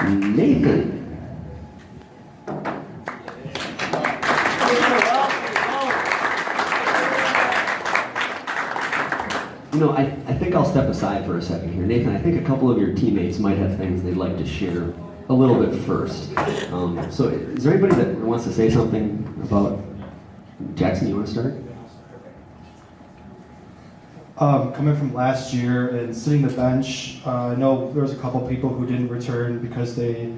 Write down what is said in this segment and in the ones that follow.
Nathan. You know, I think I'll step aside for a second here. Nathan, I think a couple of your teammates might have things they'd like to share a little bit first. So is there anybody that wants to say something about Jackson? You want to start? Coming from last year and sitting the bench, I know there was a couple people who didn't return because they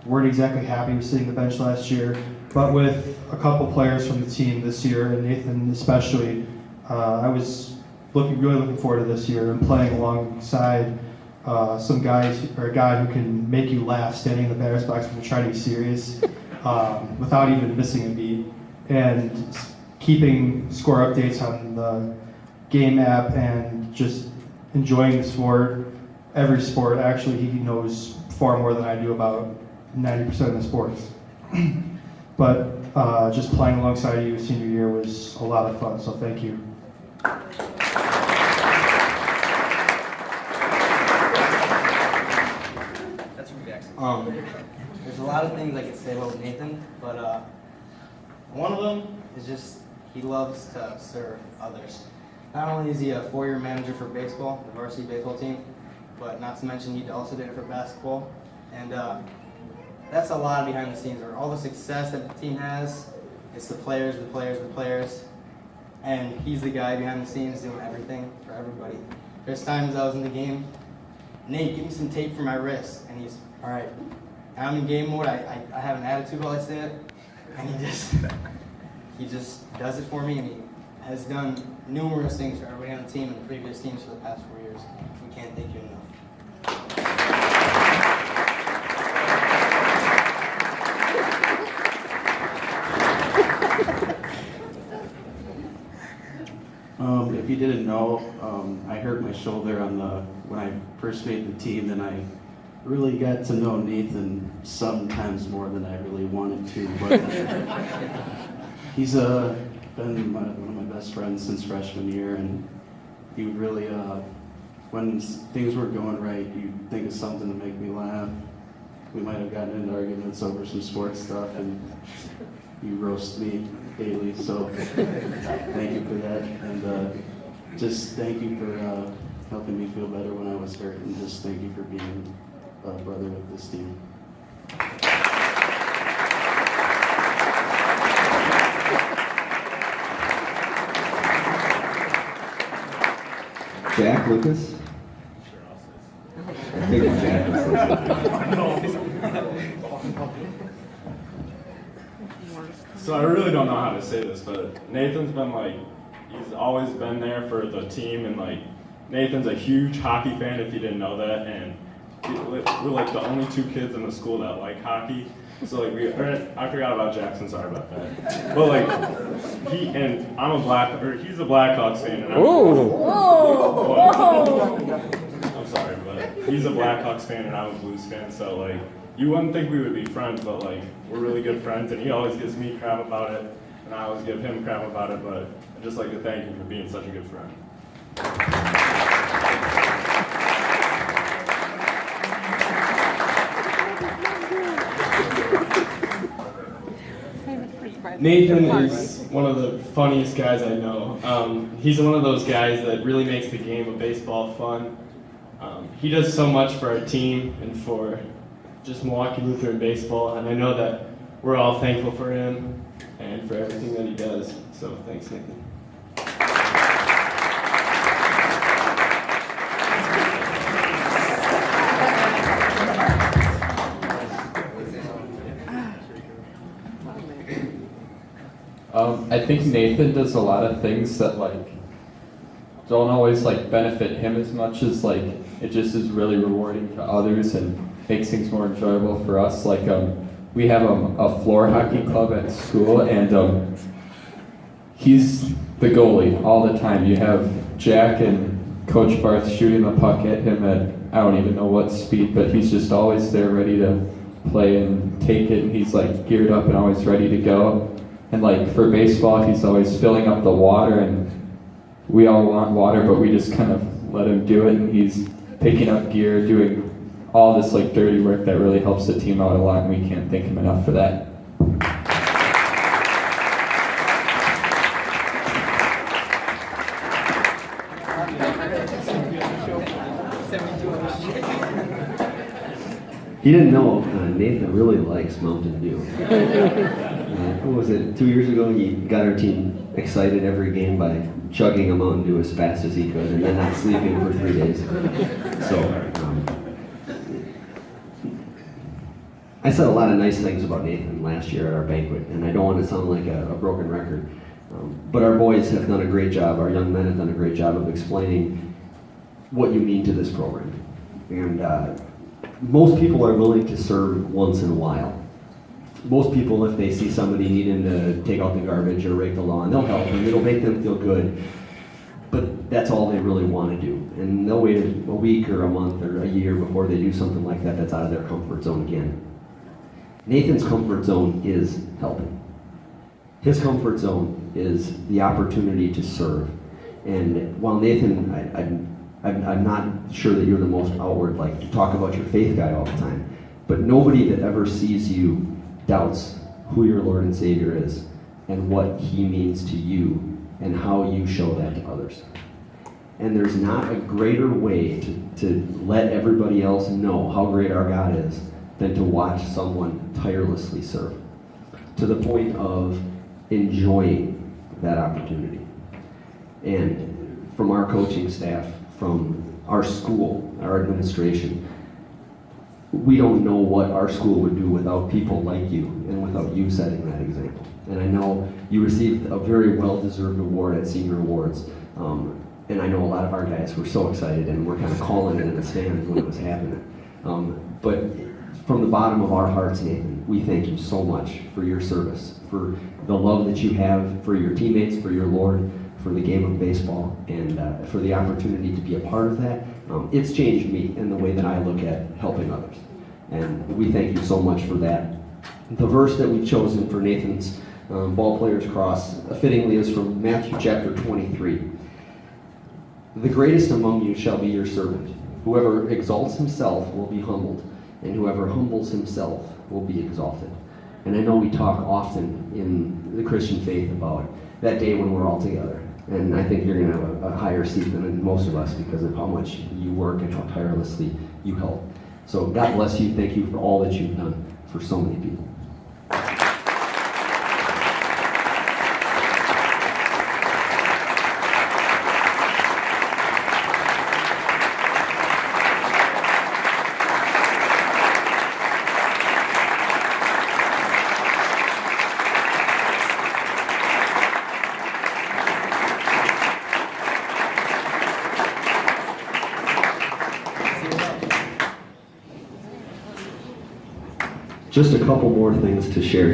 weren't exactly happy with sitting the bench last year. But with a couple players from the team this year, and Nathan especially, I was really looking forward to this year and playing alongside some guys, or a guy who can make you laugh standing in the batter's box when you're trying to be serious without even missing a beat, and keeping score updates on the game app and just enjoying the sport. Every sport, actually, he knows far more than I do about 90% of the sports. But just playing alongside you senior year was a lot of fun, so thank you. There's a lot of things I could say about Nathan, but one of them is just he loves to serve others. Not only is he a 4-year manager for baseball, the varsity baseball team, but not to mention he also did it for basketball. And that's a lot behind the scenes, or all the success that the team has. It's the players, the players, the players. And he's the guy behind the scenes doing everything for everybody. There's times I was in the game, Nate, give me some tape for my wrist. And he's, all right. And I'm in game mode, I have an attitude while I say it. And he just does it for me, and he has done numerous things for everybody on the team and the previous teams for the past 4 years. We can't thank you enough. If you didn't know, I hurt my shoulder when I first made the team, and I really got to know Nathan sometimes more than I really wanted to, but he's been one of my best friends since freshman year, and he would really, when things weren't going right, you'd think of something to make me laugh. We might have gotten into arguments over some sports stuff, and you roast me daily, so thank you for that, and just thank you for helping me feel better when I was hurt, and just thank you for being a brother with this team. Jack, Lucas? I think Jack was So I really don't know how to say this, but Nathan's been he's always been there for the team, and Nathan's a huge hockey fan if you didn't know that, and we're the only 2 kids in the school that like hockey. So I forgot about Jackson, sorry about that. But he's a Blackhawks fan, and I'm sorry, but he's a Blackhawks fan and I'm a Blues fan, so you wouldn't think we would be friends, but we're really good friends, and he always gives me crap about it, and I always give him crap about it, but I'd just like to thank you for being such a good friend. Nathan is one of the funniest guys I know. He's one of those guys that really makes the game of baseball fun. He does so much for our team and for just Milwaukee Lutheran baseball, and I know that we're all thankful for him and for everything that he does. So thanks, Nathan. I think Nathan does a lot of things that don't always benefit him as much as it just is really rewarding to others and makes things more enjoyable for us. We have a floor hockey club at school, and he's the goalie all the time. You have Jack and Coach Barth shooting the puck at him at I don't even know what speed, but he's just always there ready to play and take it, and he's geared up and always ready to go. And for baseball, he's always filling up the water, and we all want water, but we just kind of let him do it, and he's picking up gear, doing all this like dirty work that really helps the team out a lot, and we can't thank him enough for that. He didn't know Nathan really likes Mountain Dew. What was it, 2 years ago, he got our team excited every game by chugging a Mountain Dew as fast as he could and then not sleeping for 3 days. So, I said a lot of nice things about Nathan last year at our banquet, and I don't want to sound like a broken record, but our boys have done a great job, our young men have done a great job of explaining what you mean to this program. And most people are willing to serve once in a while. Most people, if they see somebody needing to take out the garbage or rake the lawn, they'll help them. It'll make them feel good. But that's all they really want to do. And they'll wait a week or a month or a year before they do something like that that's out of their comfort zone again. Nathan's comfort zone is helping. His comfort zone is the opportunity to serve. And while Nathan, I'm not sure that you're the most outward, like to talk about your faith guy all the time, but nobody that ever sees you doubts who your Lord and Savior is and what He means to you and how you show that to others. And there's not a greater way to let everybody else know how great our God is than to watch someone tirelessly serve to the point of enjoying that opportunity. And from our coaching staff, from our school, our administration, we don't know what our school would do without people like you and without you setting that example. And I know you received a very well-deserved award at Senior Awards, and I know a lot of our guys were so excited and were kind of calling it in the stands when it was happening. But from the bottom of our hearts, Nathan, we thank you so much for your service, for the love that you have for your teammates, for your Lord, for the game of baseball, and for the opportunity to be a part of that. It's changed me in the way that I look at helping others. And we thank you so much for that. The verse that we've chosen for Nathan's Ball Players Cross fittingly is from Matthew chapter 23. The greatest among you shall be your servant. Whoever exalts himself will be humbled, and whoever humbles himself will be exalted. And I know we talk often in the Christian faith about that day when we're all together. And I think you're going to have a higher seat than most of us because of how much you work and how tirelessly you help. So God bless you. Thank you for all that you've done for so many people. Just a couple more things to share.